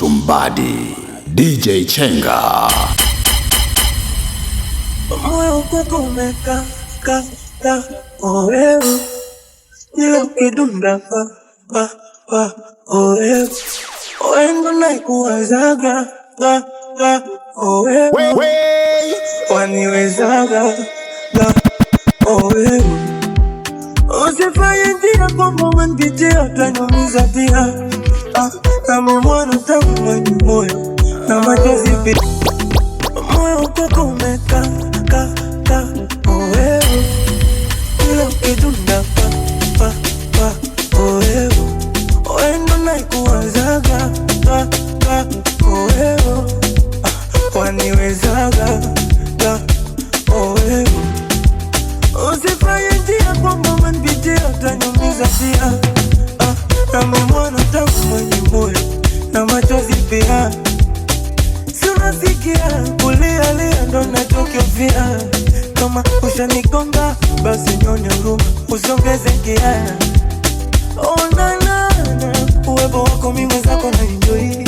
Mtumbadi DJ Chenga. Moyo uko umeka oevu ile ukidunda pa oevu oengo naikuwazaga oevu waniwezaga oevu usifanye njia kwamba umenipitia utaniumiza pia kama mwana tangu mwenye moyo na machozi pia. Moyo uko umeka oevu ile ukidunda pa oevu oendo naikuwazaga oevu waniwezaga oevu usifanye njia kwamba umenipitia utaniumiza pia kama mwana tangu mwenye moyo na machozi pia. Si unasikia kulia ndo nachokiofia. Kama ushanigonga basi nyonye huruma usongeze ngia. Oh na na na uwepo wako mimi mwenzako na enjoy.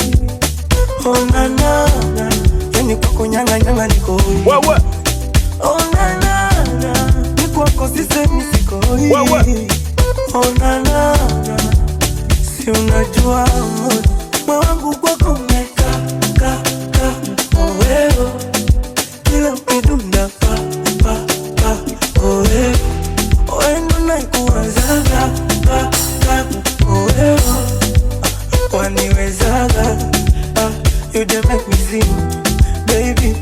Oh na na na yani kwako nyanga niko hoi. Wewe oh na na na ni kwako sisemi siko hoi. Wewe oh na na na si unajua moyo wangu kwako umeka oevo ile ukidunda pa oevo oendo naikuwazaga oevo waniwezaga you dey make me sing baby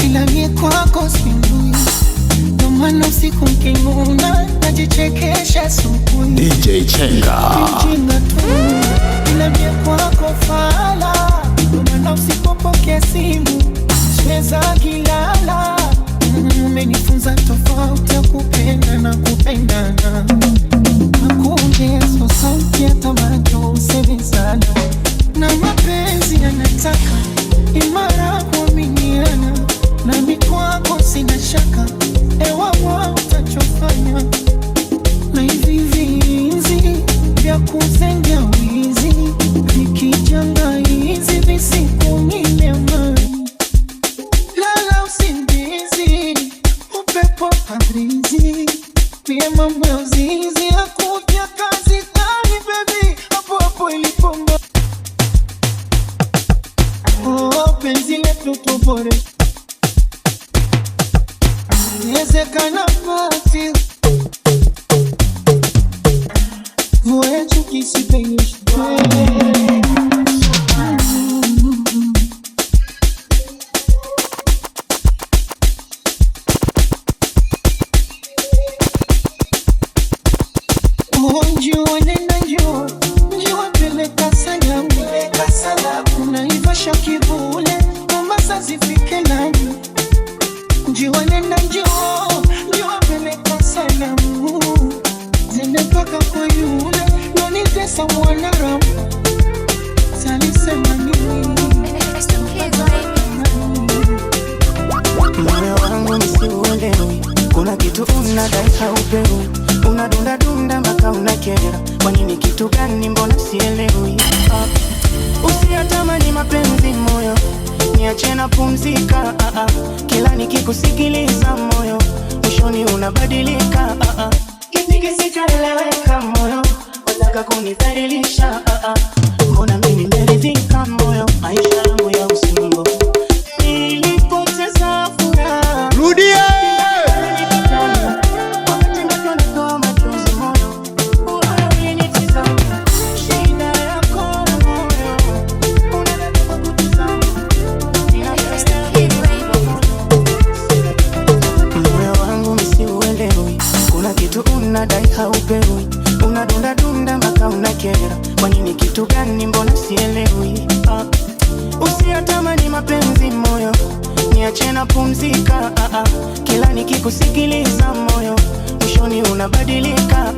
ila mie kwako sindui more. Inawezekana pati Vue chuki sipenyishwe Njua nena njua Njua peleka salamu Unaivasha kivule Mombasa zifike nani Njua nena njua Njua peleka salamu Zende paka kwa yule Nonitesa mwanaramu Salisema nini Moyo wangu msiuelewi Kuna kitu unadai haupewi Unadunda dunda mpaka unakera Kwa nini kitu gani mbona sielewi Usiyatamani mapenzi moyo Niache na pumzika Kila nikikusikiliza moyo Mwishoni unabadilika Kipi kisichoeleweka moyo Wataka kunidhalilisha Mbona mimi nimeridhika moyo Maisha yangu ya usingo Nilipoteza furaha Rudia Unadai haupewi Unadunda dunda mpaka unakera Kwa nini kitu gani mbona sielewi Usiyatamani mapenzi moyo Niache na pumzika Kila nikikusikiliza moyo Mwishoni unabadilika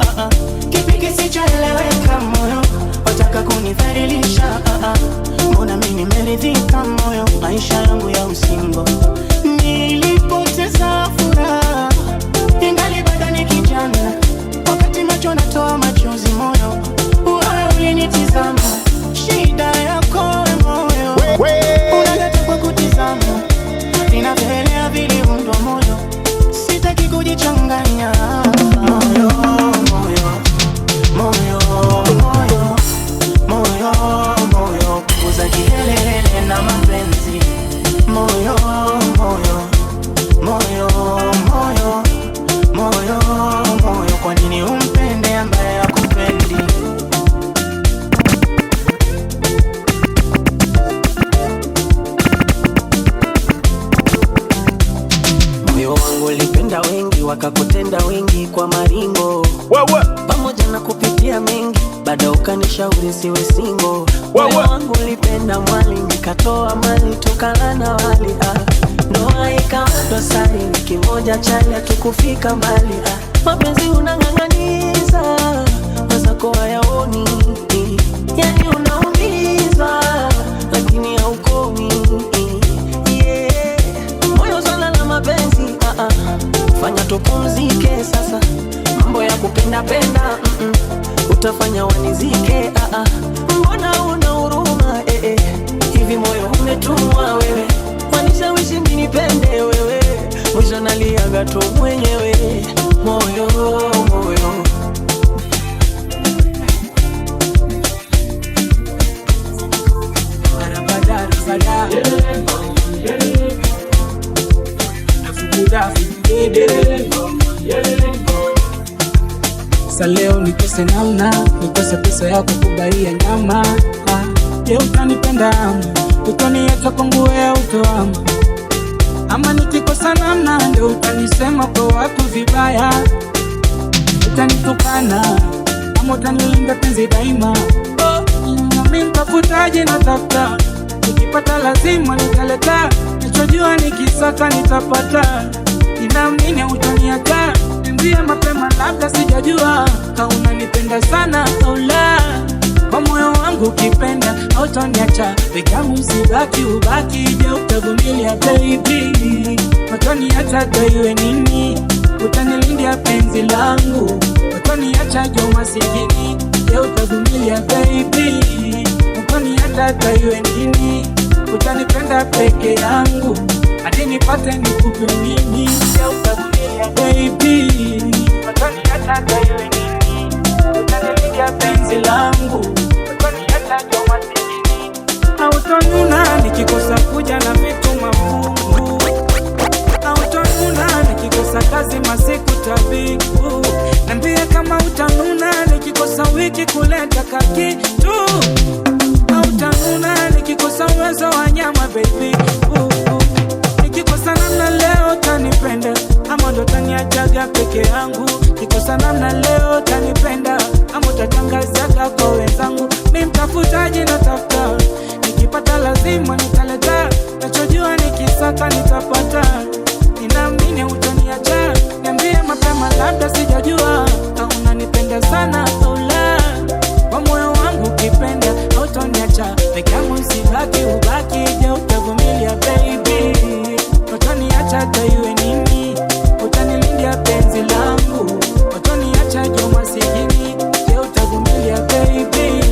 Kipi kisichoeleweka moyo Wataka kunidhalilisha Mbona mimi nimeridhika moyo Maisha yangu ya usingo Nilipoteza furaha Ingali bado ni kijana Wakati macho natoa machozi moyo Wewe ulinitizama Shida yako moyo Unaleta kwa kutizama Ninavyoelea viliundwa moyo Sitaki kujichanganya Moyo, moyo Moyo, moyo Moyo, moyo Kuza kihelele na mapenzi Moyo, moyo Moyo, moyo Moyo, moyo Kwa nini umpende ambaye hakupendi Moyo wangu ulipenda wengi wakakutenda wengi kwa maringo Pamoja na kupitia mengi Bada ukanishauri siwe single Moyo wangu ulipenda mwali nikatoa mali tokana na wali Ndoa ikawa dosari kimoja chali hatukufika mbali Mapenzi unang'ang'aniza Mazako hayaoni Yani unaumiza Lakini haukomi Moyo swala la mapenzi Fanya tupumzike sasa Mambo ya kupenda penda Utafanya wanizike Mbona una huruma Hivi moyo umetumwa wewe Wanishawishi nipende wewe Mwisho naliaga tu mwenyewe Moyo, moyo Sa leo nikose namna Nikose pesa yako kubaia nyama Je utanipenda ama Utaniacha kwa nguo ya utoama Ama nikikosa namna Ndio utanisema kwa watu vibaya Utanitukana Ama utanilinda penzi daima Nami mtafutaji na tafta Nikipata lazima nitaleta Nichojua nikisaka nitapata Ninaamini utaniacha Niambie mapema labda sijajua Kauna nipenda sana au la Kwa moyo wangu ukipenda hautaniacha Pegamu usibaki ubaki Je utavumilia baby Utaniacha iwe nini Utanilindia penzi langu Utaniacha jo masikini Je utavumilia baby Utaniacha iwe nini Utanipenda peke yangu hadi nipate nikupe mimi Je utavumilia baby Utaniacha iwe nini Utanilindia penzi langu Utaniacha jo masikini Hautonuna nikikosa kuja na vitu mafu nikikuleta kakitu hautanuna, nikikosa uwezo wa nyama baby. Nikikosa namna leo tanipenda, ama ndo taniachaga peke yangu. Nikikosa namna leo tanipenda, ama utatangazaga kwa wenzangu. Mimi mtafutaji na tafuta, nikipata lazima nitaleta, nachojua nikisaka nitapata. Ninaamini utaniacha, niambie mapema labda sijajua kama unanipenda sana au la. Kwa moyo wangu ukipenda hautaniacha, peke yangu sibaki ubaki. Je, utavumilia baby? Utaniacha hata iwe nini? Utanilindia penzi langu? Utaniacha je masikini? Je, utavumilia baby?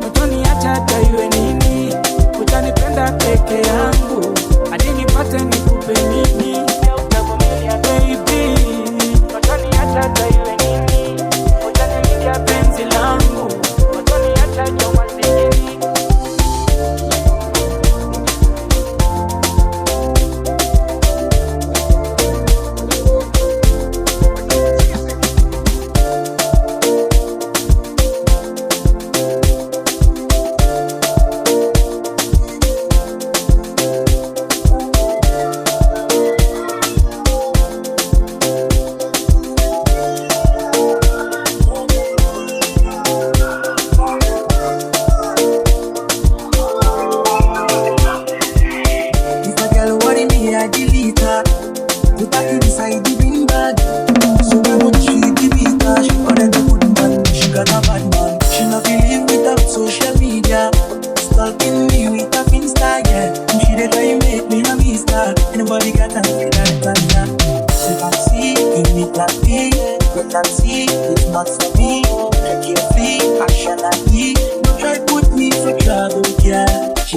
Utaniacha hata iwe nini? Utanipenda peke yangu hadi nipate nikupe nini? Je, utavumilia baby? Utaniacha hata iwe nini? Utanilindia penzi langu? Utaniacha je masikini?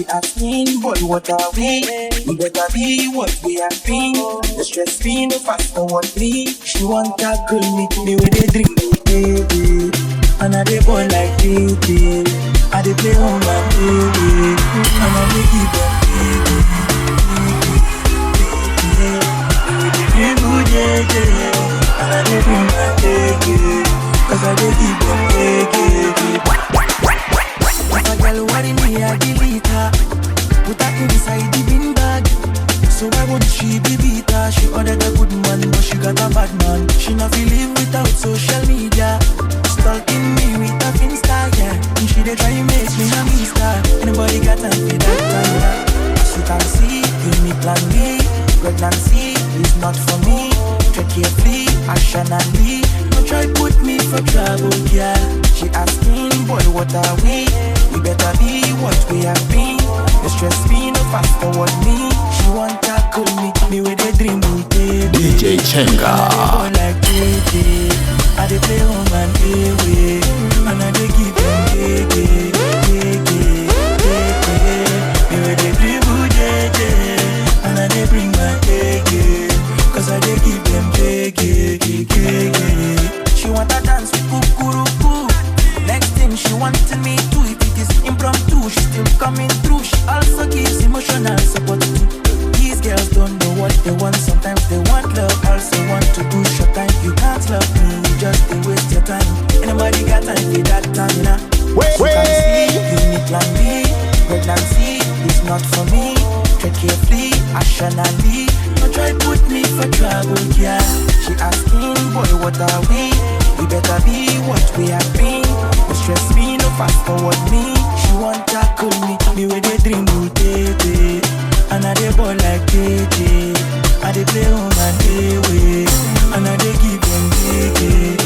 What are we? We better be what we have been. The stress me, no fast forward me. She want to girl meet me with a drink, baby. And I dey boy like baby. I dey play on my baby. And I dey give them baby. And I dey bring my baby. Cause I dey give them baby. If a girl worry me, I delete her. Put her inside the bin bag. So why would she be bitter? She ordered a good man, but she got a bad man. She not feel live without social media. Stalking me with a Finsta, yeah. And she dey try make me a mister. Anybody got time for that plan, yeah. As you can see, give me plan B. Pregnancy is not for me. Tread carefully, passionately. Don't try put me for trouble, yeah. She asking, boy, what are we? We better be what we have been. The stress me, no fast forward me. She want to call me with a dream, baby. DJ Chenga. I dey like baby. I dey play home and away. And I dey give them baby. Me with a dream, baby. And I dey bring my baby. Cause I dey give them baby. She want to dance with kukuruku. Next thing she wanted me to, if it is impromptu, she still coming through. She also gives emotional support too. These girls don't know what they want. Sometimes they want love, also want to push your time. You can't love me, you just they waste your time. Anybody got time for that time, you know? You can see, give me plan B. Pregnancy is not for me. Tread carefully, passionately. Don't try put me for trouble, yeah. She asking, boy, what are we? We better be what we have been. No stress me, no fast forward me. She want to call me with a dream, baby. And I dey boy like KJ. I dey play home and away. And I dey give them baby.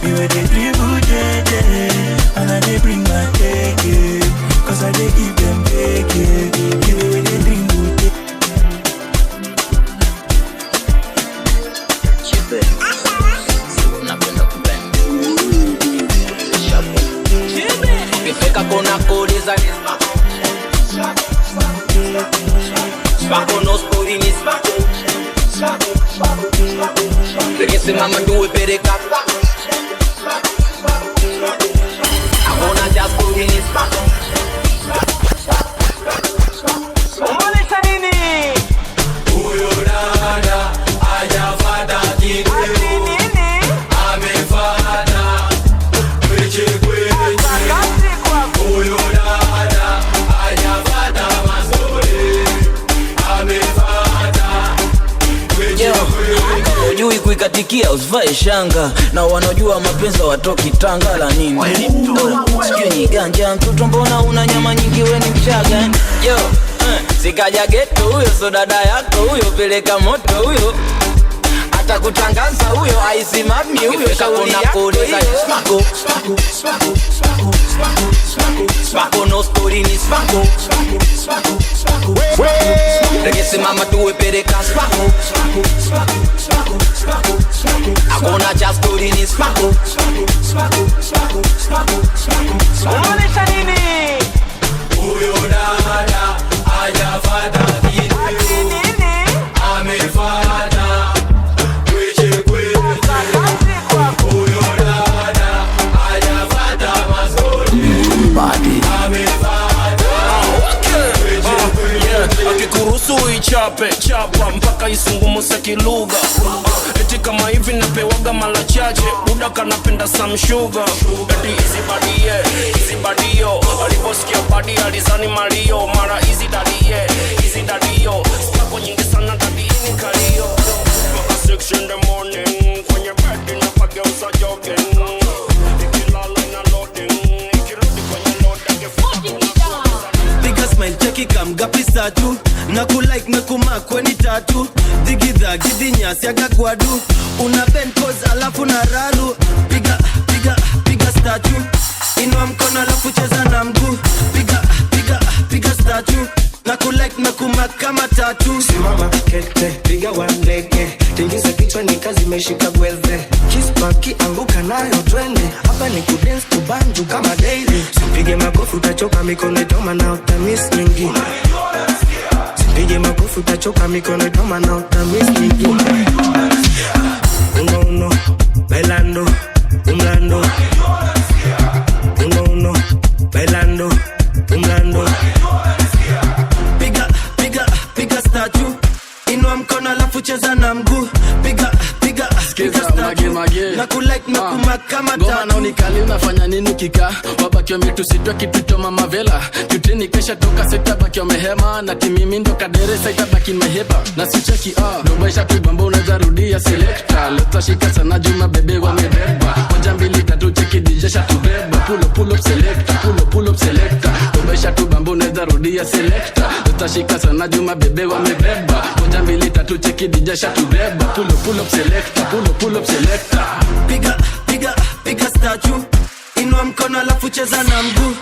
Me with a dream, baby. And I dey bring my baby. Cause I dey give them baby. Give me with a dream, baby. Ukifika kuna kuuliza ni Spako no spuri ni spako Rekisimama tuwe pereka Akona just spuri ni spako Umalisa nini? Uyo dada, ajafata kini Amefata itikia usivae shanga. Na wanajua mapenzi watoki Tanga la nini. Sijui ni ganja mtoto mbona una nyama nyingi we ni mchaga. Yo, sikaja geto huyo, so dada yako huyo, peleka moto huyo. Hata kutangaza huyo, aisimami huyo, shauri yako hiyo. Spako, spako, spako, spako, spako, spako, spako, no story ni spako, spako, spako, spako, spako. Regese mama tuwe pereka spako, spako, spako, spako, spako, spako. Hakuna cha story ni spako, spako, spako, spako, spako, spako, spako. Unaonesha nini? Huyo dada hajafata kitu. Amefata kweche kweche. Huyo dada hajafata masori. Amefata kweche kweche. Akikuruhusu ichape chapa mpaka isungumuse kilugha. Eti kama hivi napewaga mala chache. Buda kanapenda some sugar. Eti easy badie aliposikia badi alizani Mario. Mara easy dadie Spako nyingi sana dadi ini kalio. Maka 6 in the morning kwenye bed napageuza jogging. Ikilala na loading, ikirudi kwenye loading gefuka. Piga smile cheki kamgapi satu. Nakulike nakumakwe ni tatu. Digidha gidinyasi agagwadu. Una bend pose alafu na raru. Piga statue. Inua mkono alafu cheza na mguu. Piga statue. Nakulike nakumak kama tatu. Simama kete, piga one lege. Tingiza kichwa ni kazi meshika gweze. Kispaki anguka nayo twende. Hapa ni kudance kubanju kama daily. Sipige makofi utachoka mikono itoma na utamiss nyingine. Sipige makofi utachoka mikono itoma na utamiss nyingine. Uno, bailando, umlando. Uno, bailando, umlando. Piga statue. Inua mkono alafu cheza na mguu. Piga statue. Nakulike nakumak kama tatu. Ngoma unikali unafanya nini kika. Wabaki wametusitwa kitu choma mavela. Tutini kesha toka seta baki wamehema. Na timimi ndo kaderesa itabaki maheba. Na sicheki Dubaisha tubamba unaweza rudia selector. Leta shika sana juma bebe wamebeba. Moja mbili tatu cheki DJ shatubeba. Pull up selector. Pull up selector. Dubaisha tubamba unaweza rudia selector. Leta shika sana juma bebe wamebeba. Moja mbili tatu cheki DJ shatubeba. Pull up selector. Pull up selector. Piga statue. Inua mkono alafu cheza na mguu.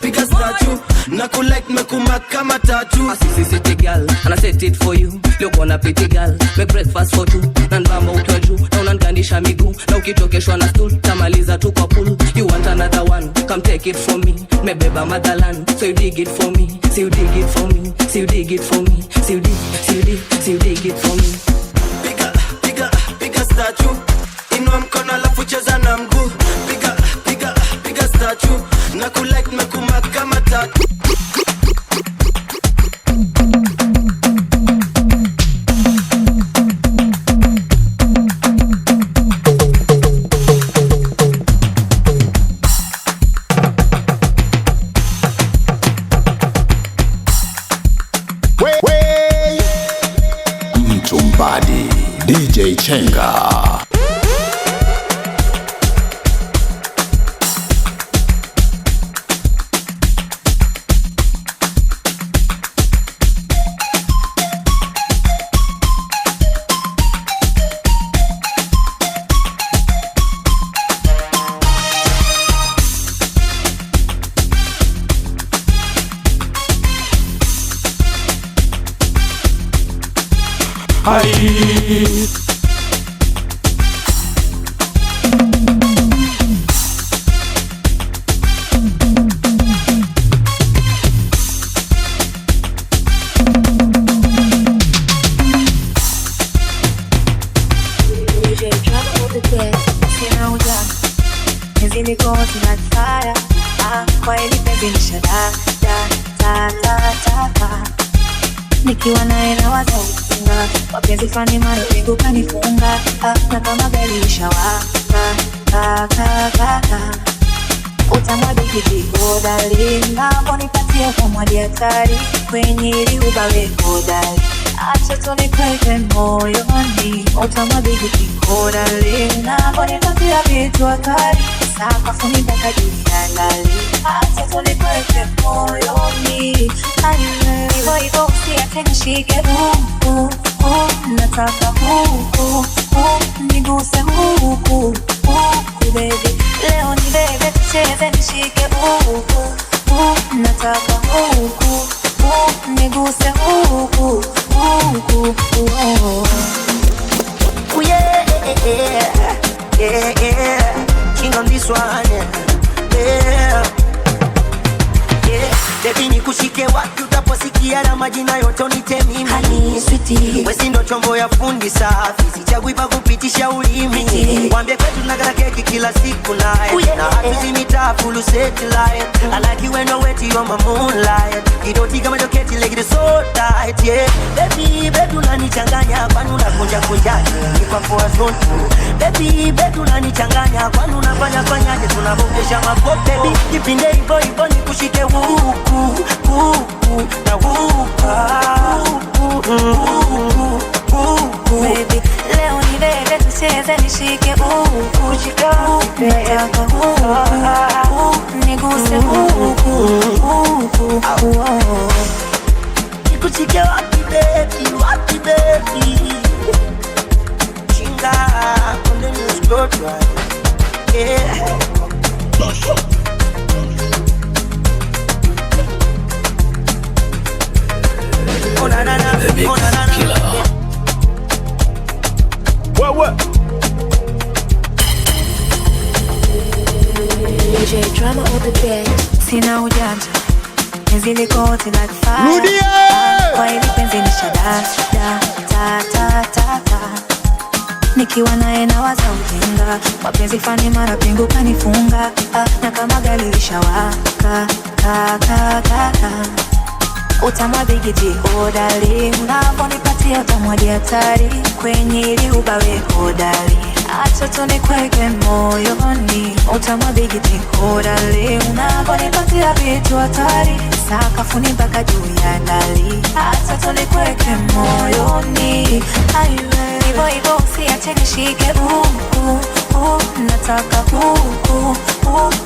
Piga statue. Nakulike nakumak kama tatu. Assisi city girl, and I set it for you. Look on a pretty girl, make breakfast for two. Nandamba utwaju, na unangandisha miguu. Na ukitokeshwa na stool, tamaliza tu kwa pool. You want another one, come take it from me. Mebeba motherland, so you dig it for me. So you dig it for me, so you dig it for me. So you dig it for me. Piga statue. Inua mkono alafu cheza na mguu. Piga statue. Nakulike nakumak kama tatu. Mtumbadi DJ Chenga. Nikiwa nae na wazaufunga wapenzi fani mara pingu kanifunga na kama gari ishawaka utamwadi kijiko darling napo nipatie kwa mwadi hatari kwenye ili ubawe hodari acha tunikweke moyoni, utamwabiki kikodali, unaponipatia vitu hatari, sakafuni mpaka duniani, acha tunikweke moyoni, hivyo hivyo usiache nishike huku, nataka huku, niguse huku, baby, leo ni bebe tucheze nishike huku, nataka huku, niguse huku, oh yeah, yeah, yeah, king on this one, yeah, yeah, baby nikushike wapi utaposikia na majina yote unite mimi, honey sweetie, wewe ndo chombo ya fundi safi, sichagui pa kupitisha ulimi, mwambie kwetu tunakata keki kila siku naye, na hatuzimita full satellite, I like you when you're wet on my moonlight, kidoti kama joketi like it so tight, yeah, baby unanichanganya kwani unakunja kunjaje, nipa for zone, baby unanichanganya kwani unafanya fanyaje, tunabongesha makope, baby kipinde hivyo hivyo nikushike huku na huku, baby, leo ni bebe tucheze nishike huku, nataka huku, niguse huku, nikushike wapi baby, chinga on the news go drive, yeah. Oh na na na, oh na na na. What? DJ drama on the bed. Sina ujanja, nizili kote like fire. Rudia! Kwa hili penzi nishada, ta. Nikiwa naye nawaza ujinga, mapenzi fani mara pingu kanifunga, na kama gari lishawaka, utamwabigiti hodari, unaponipatia utamwadi hatari, kwenye ili ubawe hodari, acha tunikweke moyoni, utamwabigiti hodari, unaponipatia vitu hatari, sakafuni mpaka juu ya dari, acha tunikweke moyoni, hivyo hivyo usiache nishike huku, nataka huku,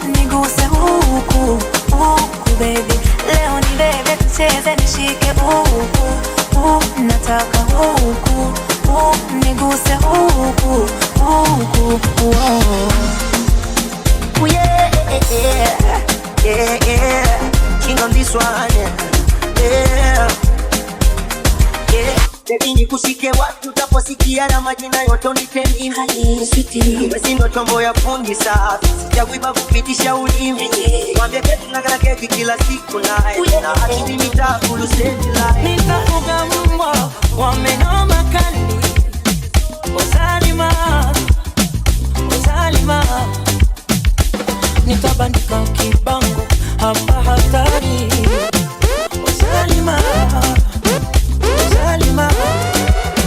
niguse huku, baby, leo ni bebe tucheze nishike huku, nataka huku, niguse huku, oh yeah, king on this one, yeah. Baby nikushike wapi utaposikia na majina yote unite mimi, honey sweetie, wewe ndo chombo ya fundi safi, sichagui pa kupitisha ulimi, mwambie kwetu tunakata keki kila siku naye, na hatuzimita full satellite, nitafuga mbwa wameno makali, Uzalima, nitabandika kibango hapa hatari, Uzalima,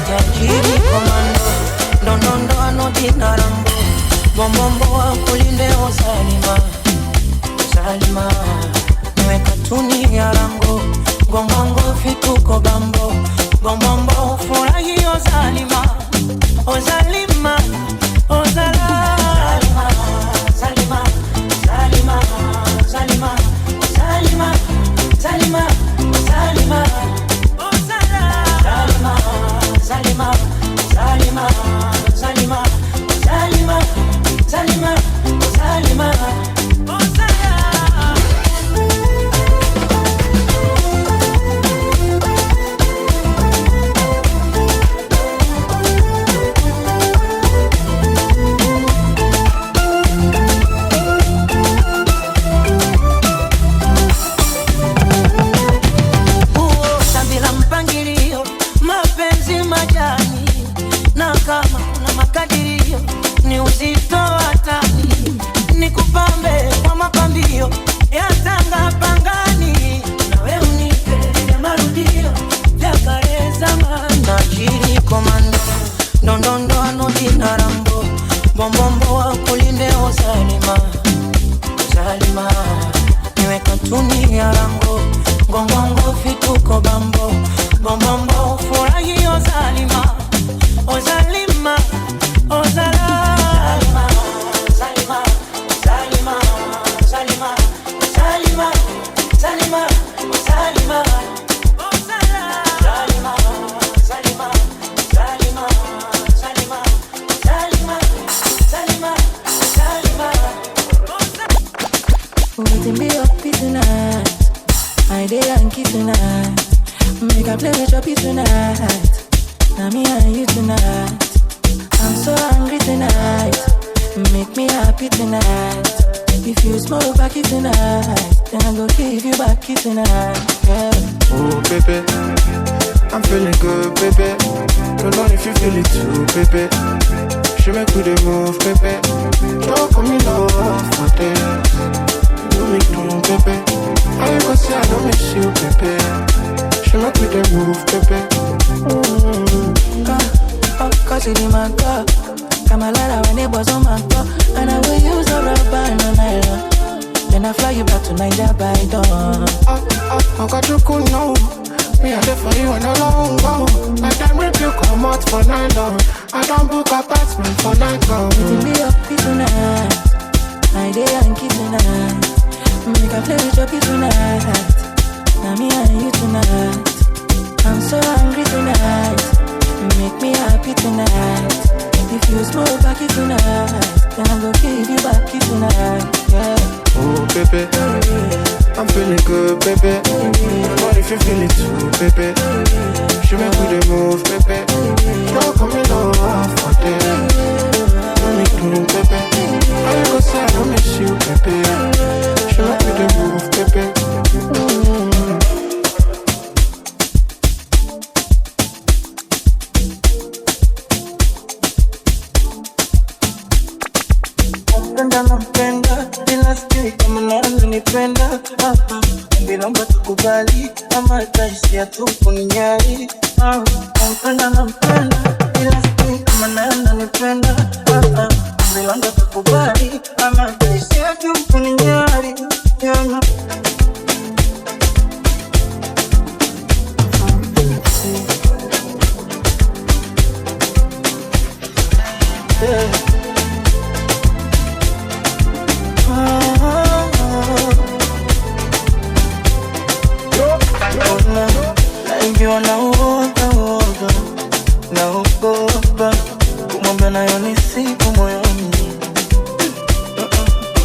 tajiri komando, ndondo anodina rambo, bombombo wa kulinde Uzalima, niwe katuni ya rango, gongongo fituko bambo, bombombo furahi Uzalima, katuni ya rango, gongongo fituko bambo, bombombo furahi Salima, Salima, Salima, Salima, Salima, Salima, Salima, Salima, Salima. Waiting be up tonight. My day and kiss tonight. Make a play with your piece tonight. Now me and you tonight. I'm so hungry tonight. Make me happy tonight. If you smoke back it tonight, then I'm gonna give you back it tonight. Yeah. Oh baby, I'm feeling good baby. Don't know if you feel it too baby. She make with the move baby. Don't come in love for this. Do me down baby. I go say I don't miss you baby. She make with the move baby. Cause you did my girl. Come a lot when it was on my car. And I will use a rubber and a nylon. Then I fly you back to Niger by dawn. I got you cool now. Me a there for you and a long go. My time rip you come out for night long. I don't book apartment for night long. Waiting be up tonight. My day and kiss tonight. Make a play with your piece tonight. Now me and you tonight. I'm so hungry tonight. Make me happy tonight. If you smoke back it tonight, then I'm gonna give you back it tonight. Yeah. Oh baby, I'm feeling good baby. But if you feel it too baby, she make with the move baby. Don't come in love for this. Don't make me baby. I go say I don't miss you baby. She make with the move baby. Nampenda ila sijui kama naanza nipenda. Bilomba tukubali ama taishia tu kuninyari. Nampenda ila sijui kama naanza nipenda. Bilomba tukubali ama taishia tu kuninyari. Naingiwa na uoga, naogopa kumwambia nayo ni siku moyoni.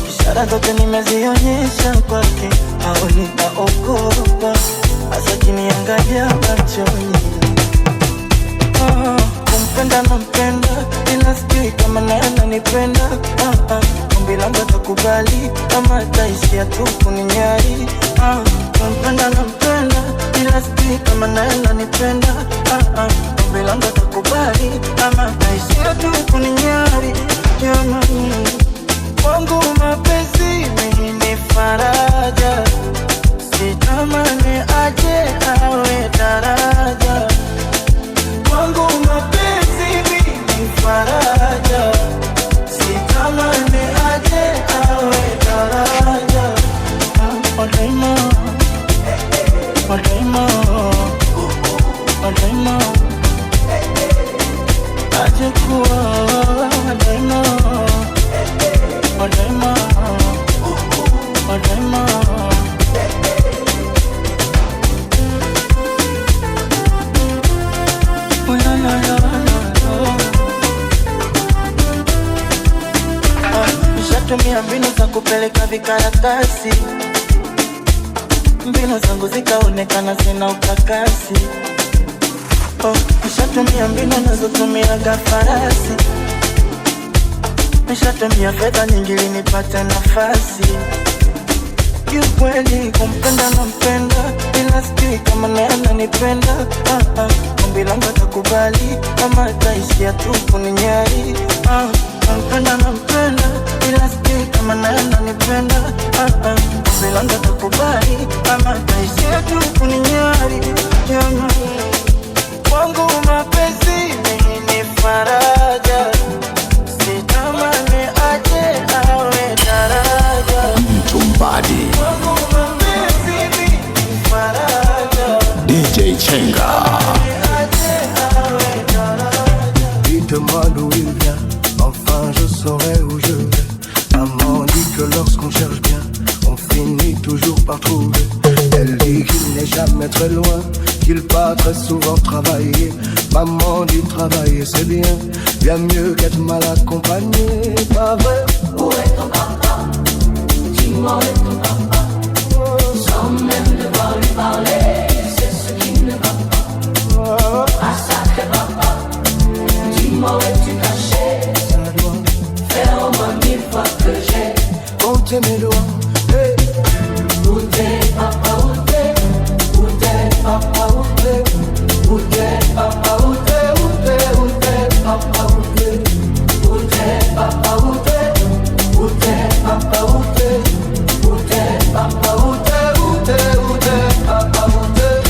Ishara zote nimezionyesha kwake, haoni naogopa, hasa kiniangalia machoni. Kumpenda nampenda, ila sijui kama naye ananipenda. Ombi langu atakubali ama ataishia tu kuninyari. Kumpenda nampenda, ila sijui kama naye ananipenda. Ombi langu atakubali ama ataishia tu kuninyari. Wangu mapenzi mimi ni faraja, sitamani aje awe daraja. Wangu mapenzi mimi ni faraja, sitamani aje awe daraja. Wadaima, wadaima, wadaima, aje kuwa wadaima, wadaima, wadaima. Nishatumia mbinu za kupeleka vikaratasi, mbinu zangu zikaonekana sina ukakasi. Nishatumia mbinu nazotumiaga farasi, nishatumia fedha nyingi ili nipate nafasi. Kiukweli kumpenda nampenda, ila sijui kama naye ananipenda. Ombi langu atakubali ama ataishia tu kuninyari. Nampenda nampenda, ila sijui kama naye ananipenda. Ombi langu atakubali ama ataishia tu kuninyari. Wangu mapenzi mimi ni faraja, sitamani aje awe daraja. Mtumbadi DJ Chenga. Dites-moi d'où il vient, enfin je saurai où je vais. Maman dit que lorsqu'on cherche bien, on finit toujours par trouver. Elle dit qu'il n'est jamais très loin, qu'il part très souvent travailler. Maman dit travailler c'est bien, bien mieux qu'être mal accompagné. Pas vrai? Où est ton papa? Dis-moi où est ton papa? Sans même devoir lui parler, c'est ce qui ne va pas. Ah sacré papa, dis-moi où es-tu caché? Ça doit faire au moins 1000 fois que j'ai compté mes doigts. Hey. Où t'es papa, où t'es? Où t'es papa, où t'es? Où t'es papa, où t'es? Où t'es, où t'es papa, où t'es? Où t'es papa, où t'es? Où t'es papa, où t'es? Où t'es papa, où t'es? Où t'es, où t'es papa, où t'es?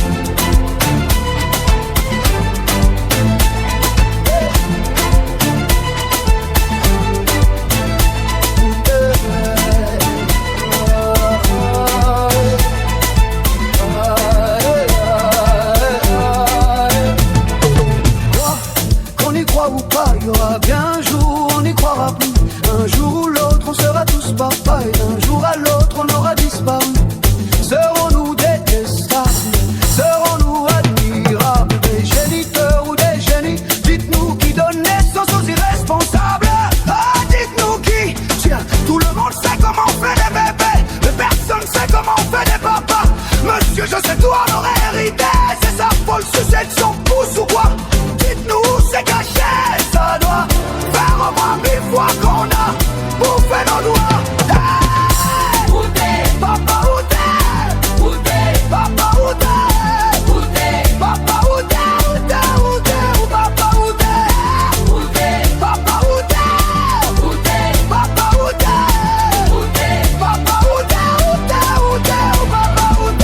Qu'on y croit ou pas, il y aura bien un jour, on n'y croira plus. Un jour ou l'autre, on sera tous papa, et d'un jour à l'autre, on aura disparu. Serons-nous détestables? Serons-nous admirables? Des géniteurs ou des génies? Dites-nous qui donne naissance aux irresponsables. Ah, dites-nous qui? Tiens, tout le monde sait comment on fait des bébés, mais personne sait comment on fait des papas. Monsieur, je sais tout, on aurait hérité. C'est sa folle sucette, son pouce ou quoi? Dites-nous où c'est caché. Ça doit faire au moins 1000 fois qu'on a bouffé nos doigts. Hey! Où t'es? Papa, où t'es? Où t'es? Papa, où t'es? Où t'es? Papa, où t'es? Où t'es? Où t'es? Où papa, où t'es? Où t'es? Papa, où t'es? Où t'es? Papa, où t'es? Où t'es? Papa, où t'es? Où t'es? Où t'es? Où papa, où t'es?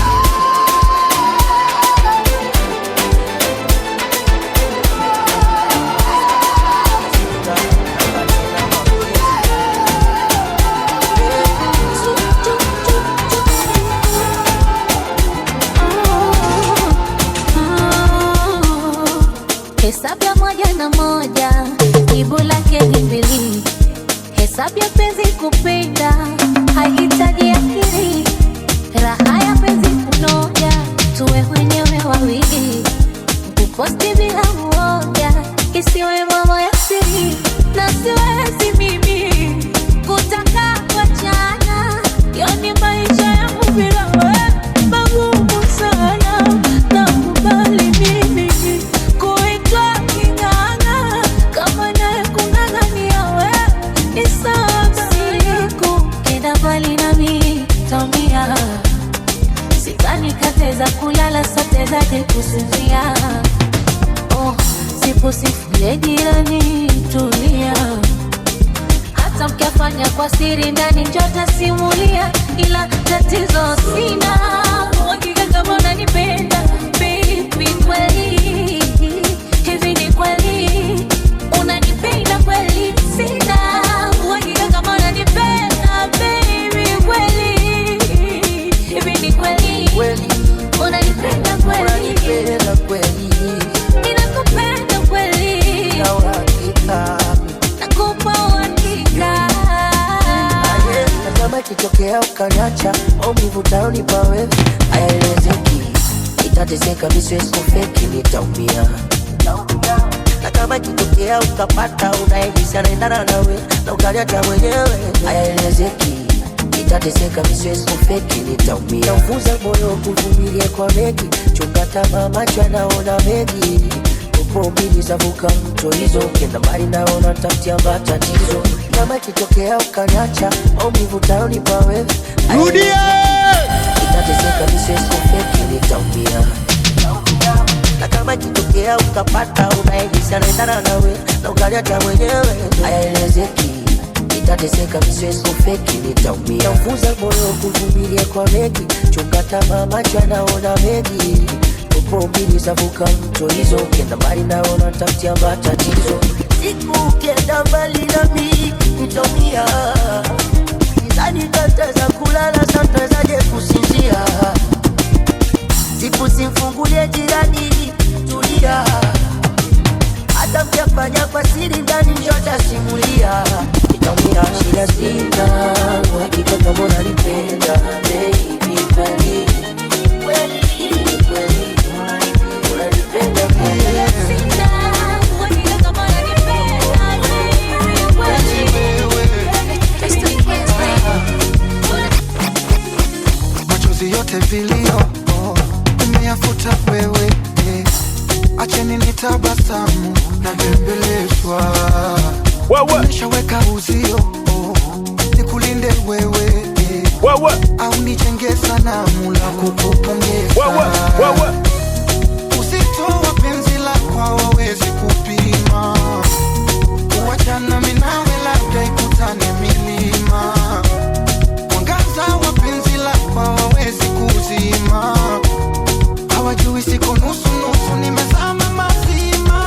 Hesabu ya moja na moja, jibu lake ni mbili. Hesabu ya penzi kupenda, haihitaji akili. Raha ya penzi kunoja, tuwe wenyewe wawili. Kuposti bila uoga, isiwe mambo ya siri. Na siwezi mimi kutaka kuachana, yoni maisha yangu bila wewe magumu sana. Nakubali mimi kuitwa king'ang'a, kama naye kung'ang'ania wewe ni sawa. Siku kenda mbali nami taumia, sidhani kateza kulala sote zaje kusinzia. Oh, sipo sifule jirani tulia, hata mkiafanya kwa siri ndani njota simulia. Ila tatizo sina uhakika kama unanipenda baby, kweli hivi ni kweli unanipenda kweli? Sina uhakika kama unanipenda baby, kweli hivi ni kweli unanipenda kweli? Unanipenda kweli? Ninakupenda kweli? Na uhakika? Nakupa uhakika? Na kama ikitokea ukaniacha, maumivu utayonipa wewe hayaelezeki. Nitateseka, mimi siwezi kufeki, nitaumia. Na kama ikitokea ukapata unayehisi anaendana nawe na ukaniacha mwenyewe, hayaelezeki. Nitateseka, mimi siwezi kufeki, nitaumia. Naufunza moyo kuvumilia kwa mengi, chunga tamaa, macho yanaona mengi. Upo mbili zavuka mto hizo, kenda mbali naona tafutia matatizo. Kama ikitokea ukaniacha, maumivu utayonipa wewe nitateseka, mimi siwezi kufeki, nitaumia. Na kama ikitokea ukapata unayehisi anaendana nawe na ukaniacha mwenyewe, hayaelezeki. Nitateseka, mimi siwezi kufeki, nitaumia. Naufunza moyo kuvumilia kwa mengi, chunga tamaa, macho yanaona mengi. Upo mbili zavuka mto hizo, kenda mbali naona tafutia matatizo. Siku ukienda mbali nami nitaumia, sidhani kataweza kulala, sitawezaje kusinzia. Siku simfungulie jirani, tulia, hata mkiafanya kwa siri ndani njota simulia. Nitaumia, shida sina uhakika kama unanipenda baby, kweli machozi yote vilio nimeyafuta wewe, acheni nitabasamu na bembelezwa. Nishaweka uzio nikulinde wewe, au nijenge sanamu la kukupongeza. Uzito wa penzi lako hawawezi kupima, kuachana mimi nawe labda ikutane milima. Mwangaza wa penzi lako hawawezi kuzima, hawajui siko nusu nusu, nimezama mazima.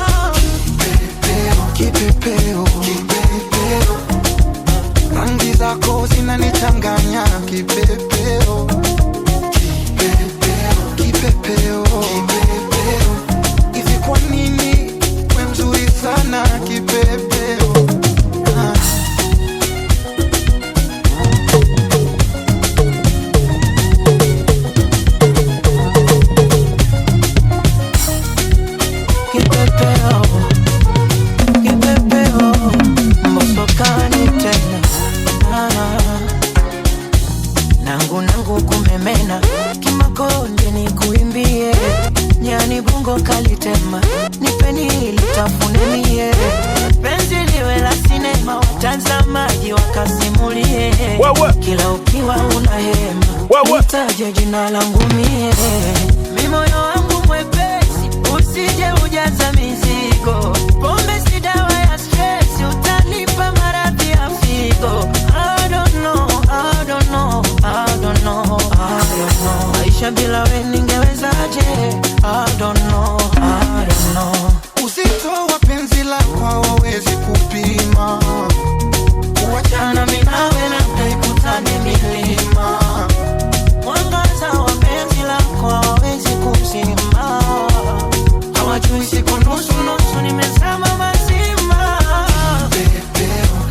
Kipepeo, kipepeo, rangi zako zinanichanganya. Kipepeo, kipepeo, kipepeo, kipepeo, hivi kwa nini we mzuri sana kipepeo? Kipepeo, kipepeo, mbosokani tena nangu kumemena, kimakonde ni kuimbie, nyani bungo kalitema, nipeni litafune mie, penzi liwe la sinema, watazamaji wakasimulie, kila ukiwa unahema, nitaje jina langu mie, mimoyo wangu mwepesi, usije ujaza mizigo, pombe si dawa ya stress, utanipa maradhi ya figo. I don't know, I don't know, I don't know, I don't know, maisha bila we ningewezaje? I don't know, I don't know. Uzito wa penzi lako hawawezi kupima, kuachana mimi nawe labda ikutane milima. Mwangaza wa penzi lako hawawezi kuzima, hawajui siko nusu nusu, nimezama mazima.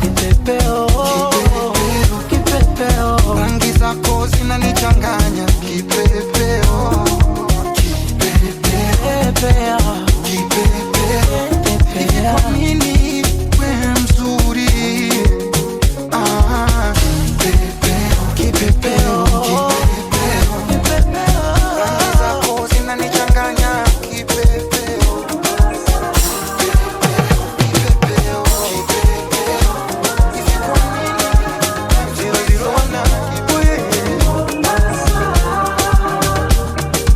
Kipepeo, kipepeo, kipepeo, rangi zako zinanichanganya. Kipepeo, kipepeo, kipepeo, hivi kwa nini we mzuri? Kipepeo, kipepeo, kipepeo, rangi zako zinanichanganya. Kipepeo, kipepeo, kipepeo, hivi kwa nini?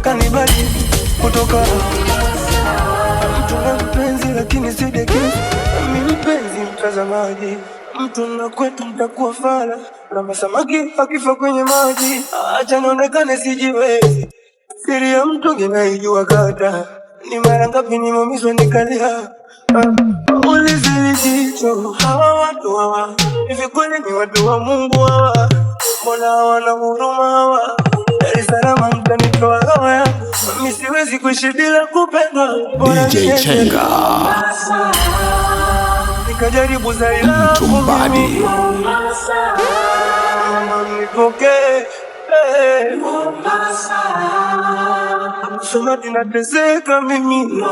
Kanibali kutoka mtu na mpenzi lakini si dekezi, mimi mpenzi mtazamaji, mtu na kwetu mtakuwa fala kama samaki akifa kwenye maji. Acha nionekane sijiwezi, siri ya mtu ninaijua kata, ni mara ngapi nimeumizwa nikalia. Ulizili jicho hawa watu hawa, hivi kweli ni watu wa Mungu hawa? Mbona hawana huruma hawa? Dar es Salaam mtanitoa roho yangu, mimi siwezi kuishi bila kupendwa. DJ Chenga, nikajaribu zaidi Mtumbadi, nipokee Somati nateseka mimi